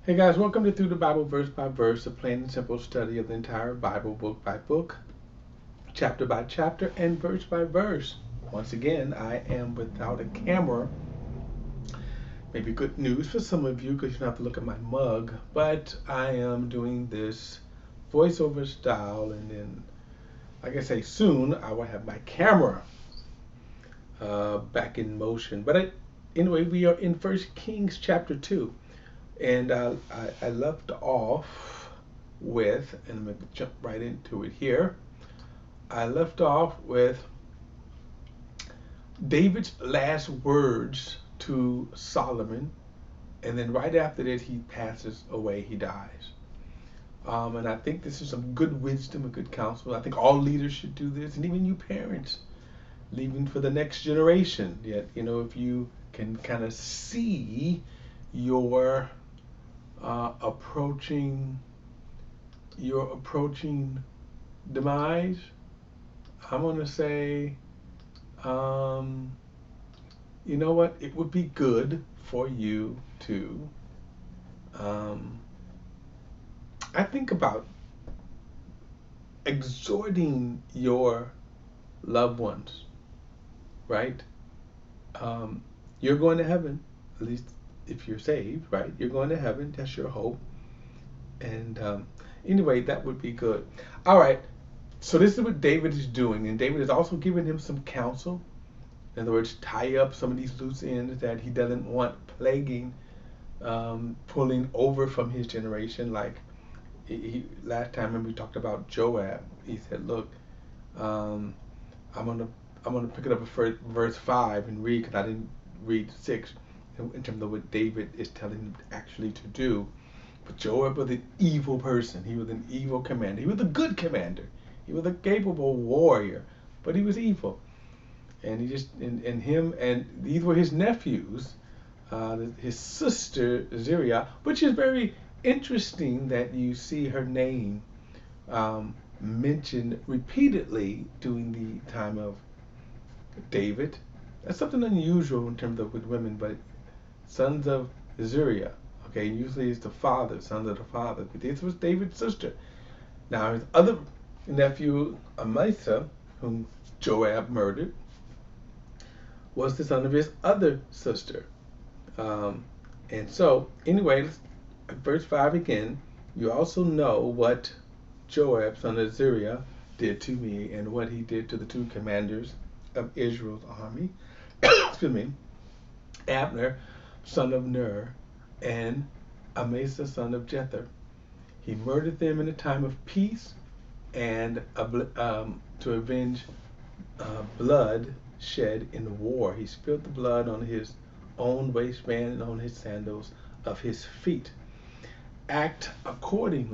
Hey guys, welcome to Through the Bible Verse by Verse, a plain and simple study of the entire Bible, book by book, chapter by chapter, and verse by verse. Once again, I am without a camera. Maybe good news for some of you because you don't have to look at my mug, but I am doing this voiceover style, and then, like I say, soon I will have my camera back in motion. Anyway, we are in First Kings chapter 2. And I left off with, and I'm going to jump right into it here. I left off with David's last words to Solomon, and then right after that, he passes away, he dies. And I think this is some good wisdom and good counsel. I think all leaders should do this, and even you parents, leaving for the next generation. Yet, if you can kind of see your approaching demise, I'm gonna say, you know what? It would be good for you to, I think about exhorting your loved ones, right? You're going to heaven, at least if you're saved, right? You're going to heaven. That's your hope. And anyway, that would be good. All right. So this is what David is doing, and David is also giving him some counsel. In other words, tie up some of these loose ends that he doesn't want plaguing, pulling over from his generation. Like last time, remember we talked about Joab. He said, "Look, um, I'm gonna pick it up at verse 5 and read because I didn't read 6 in terms of what David is telling him actually to do." But Joab was an evil person. He was an evil commander. He was a good commander. He was a capable warrior, but he was evil. And he just and him and these were his nephews, his sister Zeruiah, which is very interesting that you see her name mentioned repeatedly during the time of David. That's something unusual in terms of with women, but sons of Zeruiah. Okay, usually it's the father, sons of the father. But this was David's sister. Now his other nephew, Amasa, whom Joab murdered, was the son of his other sister. And so, anyway, verse 5 again, you also know what Joab, son of Zeruiah, did to me and what he did to the two commanders of Israel's army. Excuse me. Abner, son of Ner, and Amasa, son of Jether. He murdered them in a time of peace and to avenge blood shed in war. He spilled the blood on his own waistband and on his sandals of his feet. Act according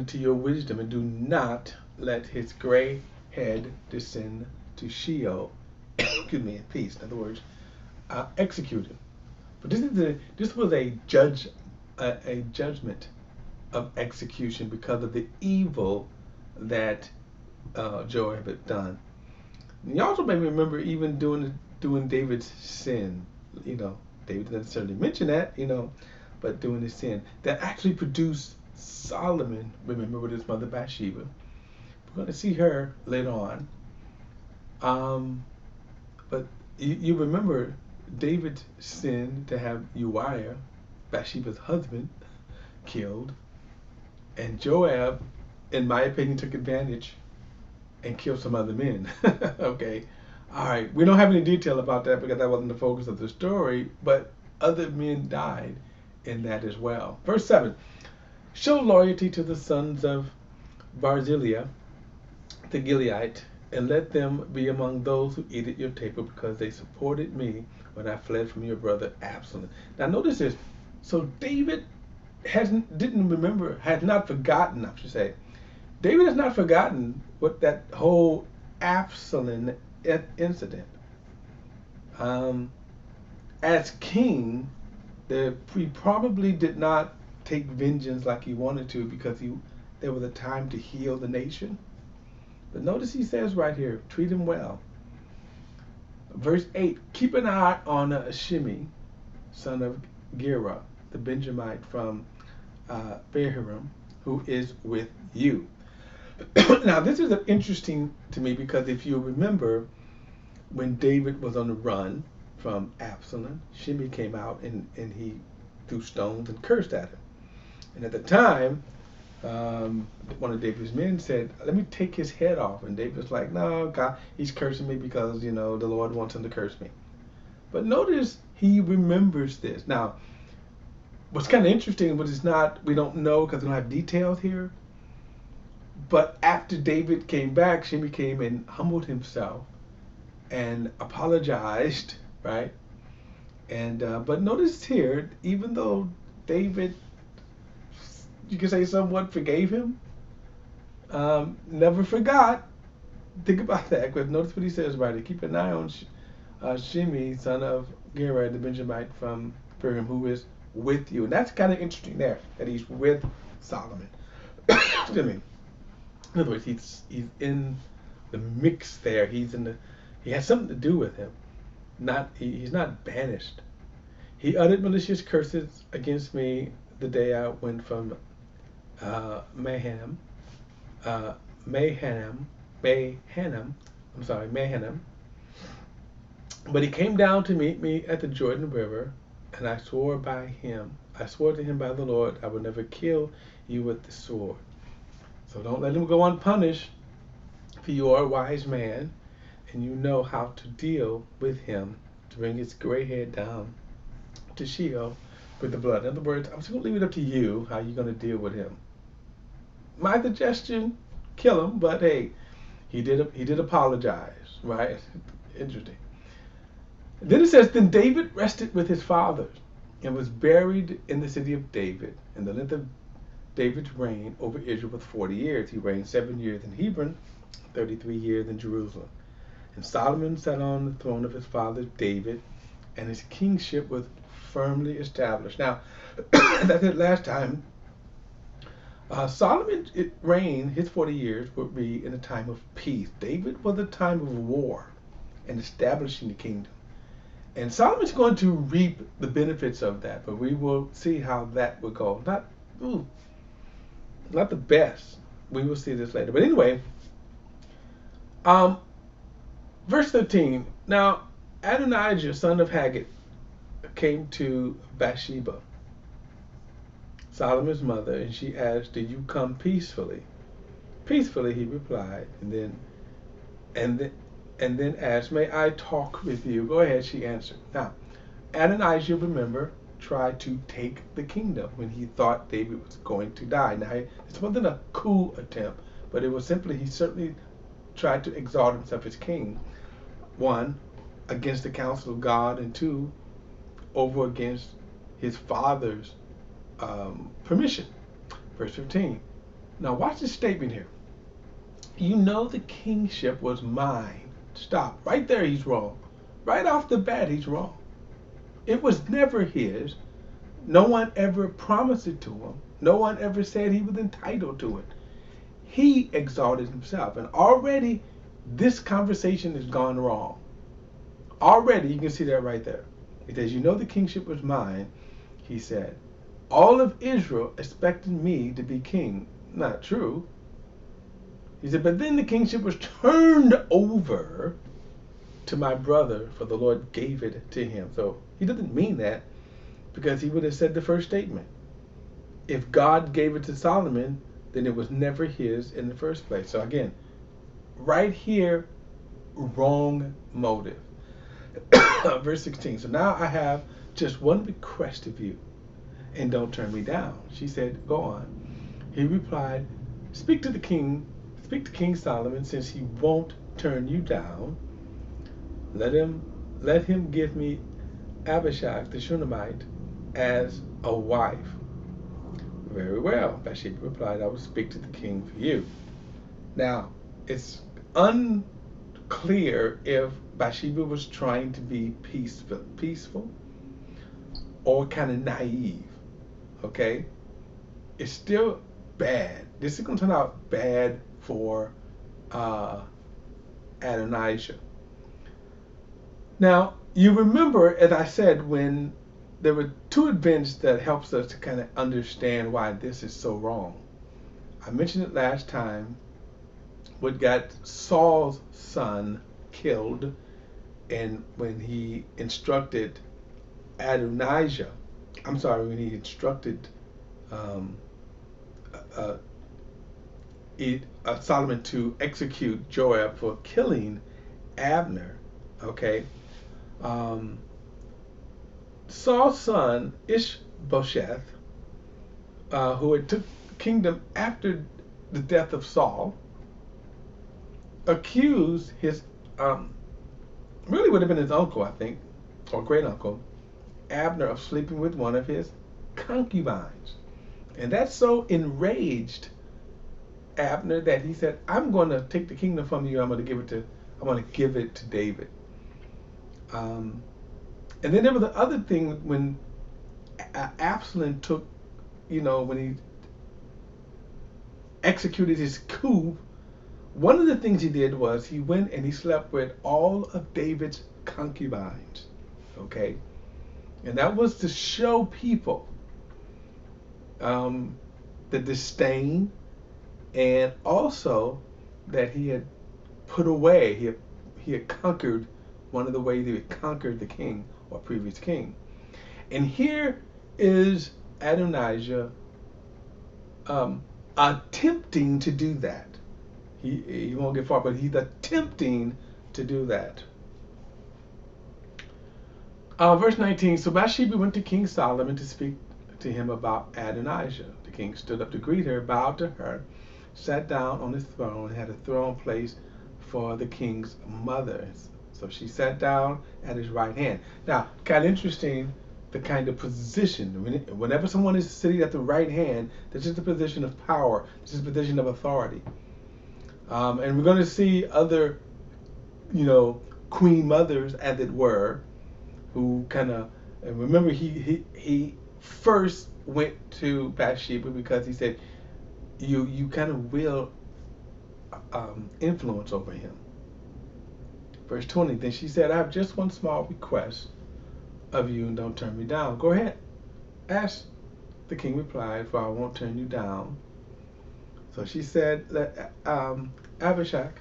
to your wisdom, and do not let his gray head descend to Sheol. Excuse me, in peace. In other words, execute him. But this was a judgment of execution because of the evil that Joab had done. And you also may remember even doing David's sin. David didn't necessarily mention that, but doing his sin that actually produced Solomon. Remember, with his mother Bathsheba. We're going to see her later on. But you remember David's sin to have Uriah, Bathsheba's husband, killed, and Joab, in my opinion, took advantage and killed some other men. Okay, all right. We don't have any detail about that because that wasn't the focus of the story, but other men died in that as well. Verse 7, show loyalty to the sons of Barzillai, the Gileadite, and let them be among those who eat at your table because they supported me when I fled from your brother Absolom. Now notice this. So David had not forgotten, I should say. David has not forgotten what that whole Absolom incident. As king, he probably did not take vengeance like he wanted to because there was a time to heal the nation. But notice he says right here, treat him well. Verse 8, keep an eye on Shimei son of Gera, the Benjamite from Bahurim, who is with you. Now, this is interesting to me because if you remember, when David was on the run from Absolom, Shimei came out and he threw stones and cursed at him. And at the time, one of David's men said, "Let me take his head off." And David was like, "No, God, he's cursing me because, the Lord wants him to curse me." But notice he remembers this. Now, what's kind of interesting, but it's not, we don't know because we don't have details here. But after David came back, Shimei came and humbled himself and apologized, right? And but notice here, even though David, you can say, somewhat forgave him, never forgot. Think about that, because notice what he says, right? Keep an eye on Shimei, son of Gera, the Benjamite from Bahurim, who is with you. And that's kind of interesting there, that he's with Solomon. Excuse me. In other words, he's in the mix there. He has something to do with him. He's not banished. He uttered malicious curses against me the day I went from Mahanaim. But he came down to meet me at the Jordan River, and I swore to him by the Lord, I would never kill you with the sword. So don't let him go unpunished, for you are a wise man, and you know how to deal with him to bring his gray head down to Sheol with the blood. In other words, I'm just going to leave it up to you how you're going to deal with him. My suggestion, kill him, but hey, he did apologize, right? Interesting. Then it says, then David rested with his fathers and was buried in the city of David. And the length of David's reign over Israel was 40 years. He reigned 7 years in Hebron, 33 years in Jerusalem. And Solomon sat on the throne of his father David, and his kingship was firmly established. Now, as I said last time, Solomon's reign, his 40 years, would be in a time of peace. David was a time of war and establishing the kingdom. And Solomon's going to reap the benefits of that, but we will see how that will go. Not the best. We will see this later. But anyway, verse 13. Now, Adonijah, son of Haggith, came to Bathsheba, Solomon's mother, and she asked, "Did you come peacefully?" "Peacefully," he replied, and then asked, "May I talk with you?" "Go ahead," she answered. Now, Adonijah, remember, tried to take the kingdom when he thought David was going to die. Now, it wasn't a coup attempt, but it was simply, he certainly tried to exalt himself as king. One, against the counsel of God, and two, over against his father's permission. Verse 15. Now watch this statement here. You know the kingship was mine. Stop. Right there he's wrong. Right off the bat he's wrong. It was never his. No one ever promised it to him. No one ever said he was entitled to it. He exalted himself. And already this conversation has gone wrong. Already you can see that right there. It says, you know the kingship was mine, he said. All of Israel expected me to be king. Not true. He said, but then the kingship was turned over to my brother, for the Lord gave it to him. So he doesn't mean that, because he would have said the first statement. If God gave it to Solomon, then it was never his in the first place. So again, right here, wrong motive. Verse 16. So now I have just one request of you, and don't turn me down. She said, go on. He replied, speak to King Solomon, since he won't turn you down. Let him give me Abishag the Shunammite as a wife. Very well, Bathsheba replied, I will speak to the king for you. Now, it's unclear if Bathsheba was trying to be peaceful or kind of naive. Okay? It's still bad. This is going to turn out bad for Adonijah. Now, you remember, as I said, when there were two events that helps us to kind of understand why this is so wrong. I mentioned it last time. What got Saul's son killed, and when he instructed Adonijah, when he instructed um, uh, Solomon to execute Joab for killing Abner. Okay, um, Saul's son Ishbosheth, who had took the kingdom after the death of Saul, accused his really would have been his uncle, I think, or great uncle, Abner, of sleeping with one of his concubines. And that so enraged Abner that he said, I'm going to take the kingdom from you. I'm going to give it to David. And then there was the other thing when Absolom took, when he executed his coup. One of the things he did was he went and he slept with all of David's concubines. Okay, and that was to show people the disdain, and also that he had put away, he had conquered one of the ways he had conquered the king or previous king. And here is Adonijah attempting to do that. He won't get far, but he's attempting to do that. Verse 19, so Bathsheba went to King Solomon to speak to him about Adonijah. The king stood up to greet her, bowed to her, sat down on his throne, and had a throne placed for the king's mother. So she sat down at his right hand. Now, kind of interesting, the kind of position. Whenever someone is sitting at the right hand, this is the position of power. This is the position of authority. And we're going to see other, queen mothers, as it were, who kind of, and remember he first went to Bathsheba because he said, you kind of will influence over him. Verse 20, then she said, I have just one small request of you, and don't turn me down. Go ahead, ask. The king replied, for I won't turn you down. So she said, let Abishag,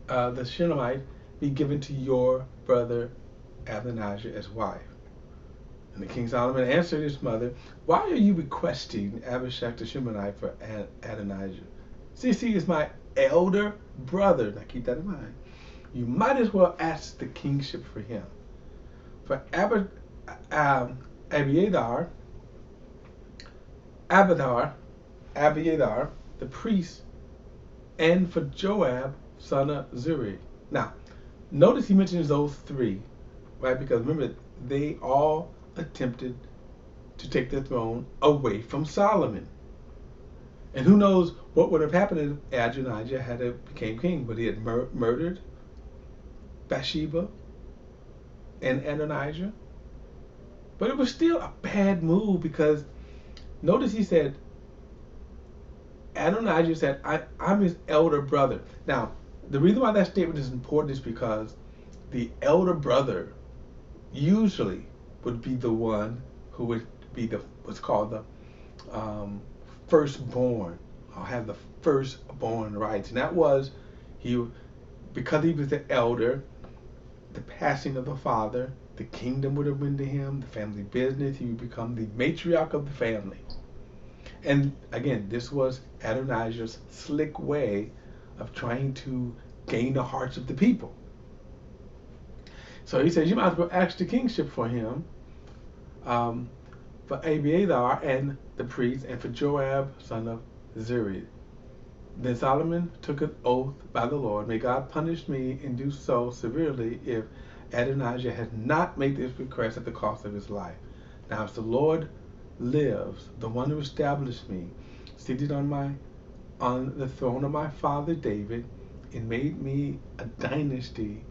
the Shunammite, be given to your brother Adonijah as wife. And the king Solomon answered his mother, why are you requesting Abishag the Shunammite for Adonijah? See, is my elder brother. Now keep that in mind. You might as well ask the kingship for him. For Abiathar, the priest, and for Joab, son of Zuri. Now, notice he mentions those three, right? Because remember, they all attempted to take the throne away from Solomon. And who knows what would have happened if Adonijah had became king, but he had murdered Bathsheba and Adonijah. But it was still a bad move because notice he said, Adonijah said, I'm his elder brother. Now, the reason why that statement is important is because the elder brother usually would be the one who would be what's called the firstborn, or have the firstborn rights. And that was, because he was the elder, the passing of the father, the kingdom would have been to him, the family business, he would become the matriarch of the family. And again, this was Adonijah's slick way of trying to gain the hearts of the people. So he says, you might as well ask the kingship for him, for Abiathar and the priest, and for Joab, son of Zuri. Then Solomon took an oath by the Lord, may God punish me and do so severely if Adonijah had not made this request at the cost of his life. Now if the Lord lives, the one who established me, seated on the throne of my father David, and made me a dynasty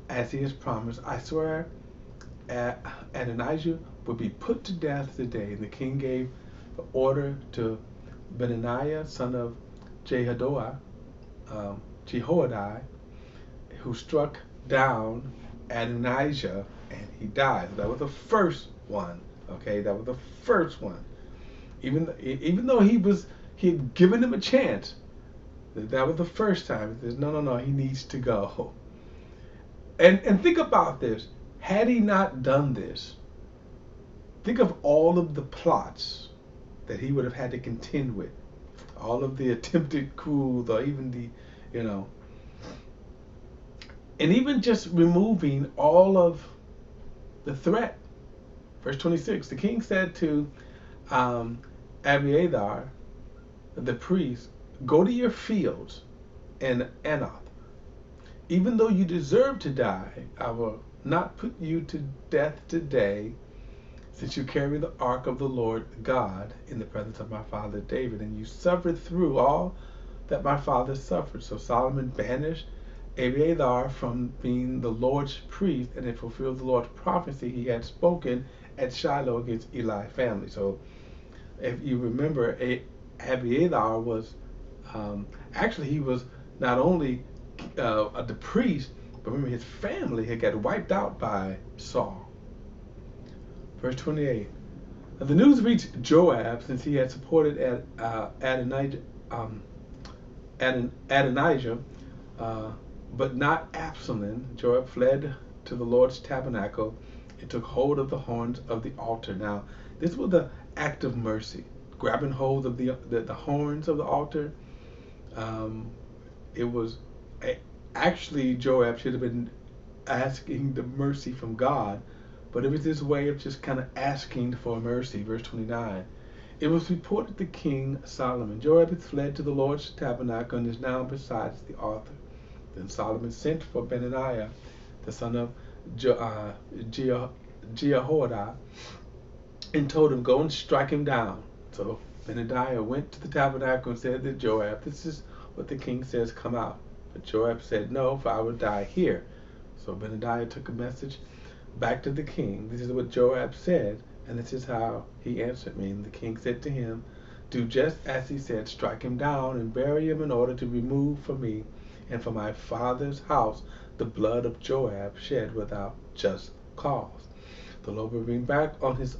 as he has promised, I swear Adonijah would be put to death today. And the king gave the order to Benaiah, son of Jehoiada, who struck down Adonijah, and he died. That was the first one. Okay, that was the first one. Even though he had given him a chance, that was the first time. He says, no, he needs to go. And think about this. Had he not done this, think of all of the plots that he would have had to contend with, all of the attempted coups, or even and even just removing all of the threat. Verse 26, the king said to Abiathar, the priest, go to your fields in Anath. Even though you deserve to die, I will not put you to death today, since you carry the ark of the Lord God in the presence of my father David, and you suffered through all that my father suffered. So Solomon banished Abiathar from being the Lord's priest, and it fulfilled the Lord's prophecy he had spoken at Shiloh against Eli's family. So if you remember, Abiathar was actually, he was not only the priest, but remember his family had got wiped out by Saul. Verse 28. The news reached Joab, since he had supported Adonijah, but not Absolom. Joab fled to the Lord's tabernacle and took hold of the horns of the altar. Now, this was the act of mercy, grabbing hold of the horns of the altar. It was actually, Joab should have been asking the mercy from God, but it was his way of just kind of asking for mercy. Verse 29. It was reported to King Solomon, Joab had fled to the Lord's tabernacle and is now beside the altar. Then Solomon sent for Benaiah, the son of Jehoiada, and told him, go and strike him down. So Benaiah went to the tabernacle and said to Joab, this is what the king says, come out. But Joab said, no, for I will die here. So Benaiah took a message back to the king. This is what Joab said, and this is how he answered me. And the king said to him, do just as he said, strike him down and bury him, in order to remove from me and from my father's house the blood of Joab shed without just cause. The Lord will bring back on his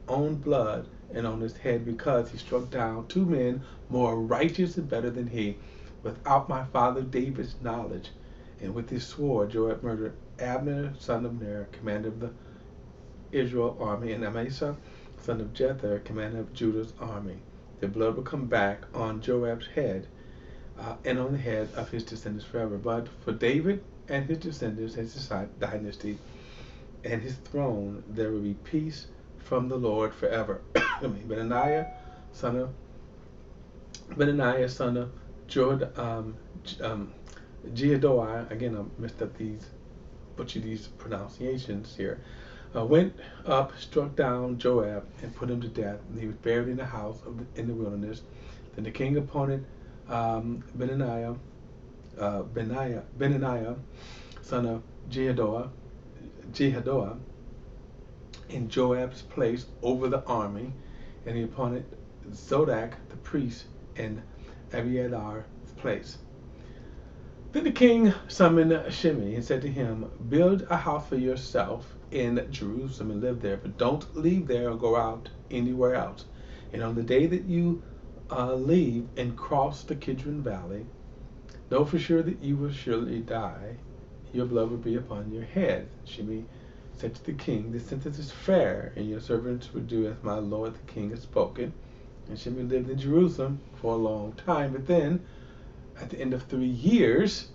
own blood and on his head, because he struck down two men more righteous and better than he, without my father David's knowledge. And with his sword Joab murdered Abner, son of Ner, commander of the Israel army, and Amasa, son of Jether, commander of Judah's army. The blood will come back on Joab's head and on the head of his descendants forever. But for David and his descendants, his dynasty, and his throne, there will be peace from the Lord forever. Benaiah, son of Jehoiada, again I messed up butchered these pronunciations here, went up, struck down Joab, and put him to death. And he was buried in the house in the wilderness. Then the king appointed Benaiah, son of Jehoiada, in Joab's place over the army, and he appointed Zodok the priest in Abiathar's place. Then the king summoned Shimei and said to him, build a house for yourself in Jerusalem and live there, but don't leave there or go out anywhere else. And on the day that you leave and cross the Kidron Valley, know for sure that you will surely die. Your blood will be upon your head. Shimei said to the king, this sentence is fair, and your servants will do as my lord the king has spoken. And Shimei lived in Jerusalem for a long time, but then at the end of 3 years,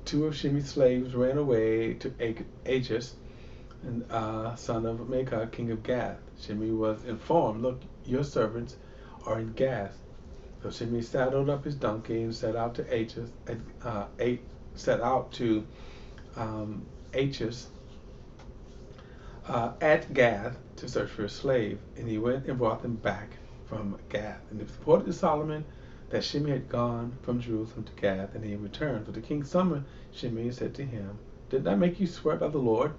two of Shimei's slaves ran away to Achish, and son of Maacah, king of Gath. Shimei was informed, look, your servants are in Gath. So Shimei saddled up his donkey and set out to Achish, at Gath to search for a slave, and he went and brought them back from Gath. And it was reported to Solomon that Shimei had gone from Jerusalem to Gath, and he had returned. So the king summoned Shimei and said to him, didn't I make you swear by the Lord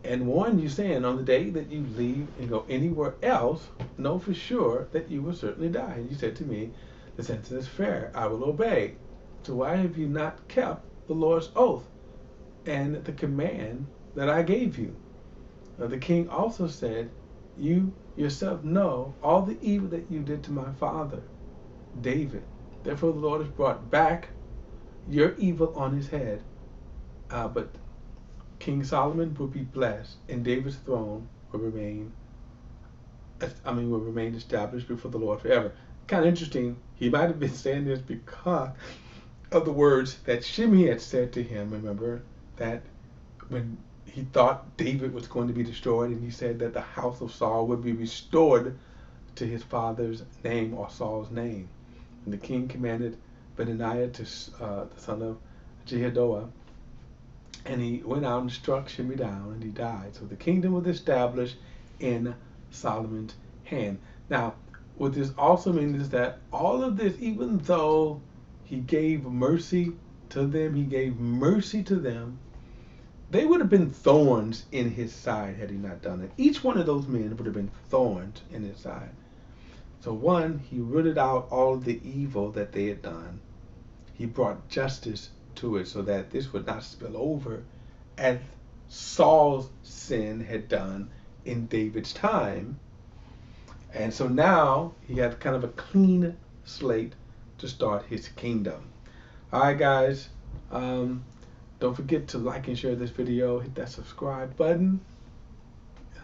and warn you, saying, on the day that you leave and go anywhere else, know for sure that you will certainly die? And you said to me, the sentence is fair, I will obey. So why have you not kept the Lord's oath and the command that I gave you. The king also said, you yourself know all the evil that you did to my father, David. Therefore the Lord has brought back your evil on his head. But King Solomon will be blessed, and David's throne will remain established before the Lord forever. Kind of interesting. He might have been saying this because of the words that Shimei had said to him. Remember that when he thought David was going to be destroyed, and he said that the house of Saul would be restored to his father's name, or Saul's name. And the king commanded Benaiah, the son of Jehoiada, and he went out and struck Shimei down, and he died. So the kingdom was established in Solomon's hand. Now, what this also means is that all of this, even though he gave mercy to them, they would have been thorns in his side had he not done it. Each one of those men would have been thorns in his side. So one, he rooted out all of the evil that they had done. He brought justice to it so that this would not spill over as Saul's sin had done in David's time. And so now he had kind of a clean slate to start his kingdom. All right, guys. Don't forget to like and share this video. Hit that subscribe button.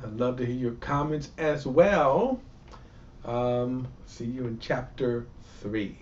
I'd love to hear your comments as well. See you in chapter 3.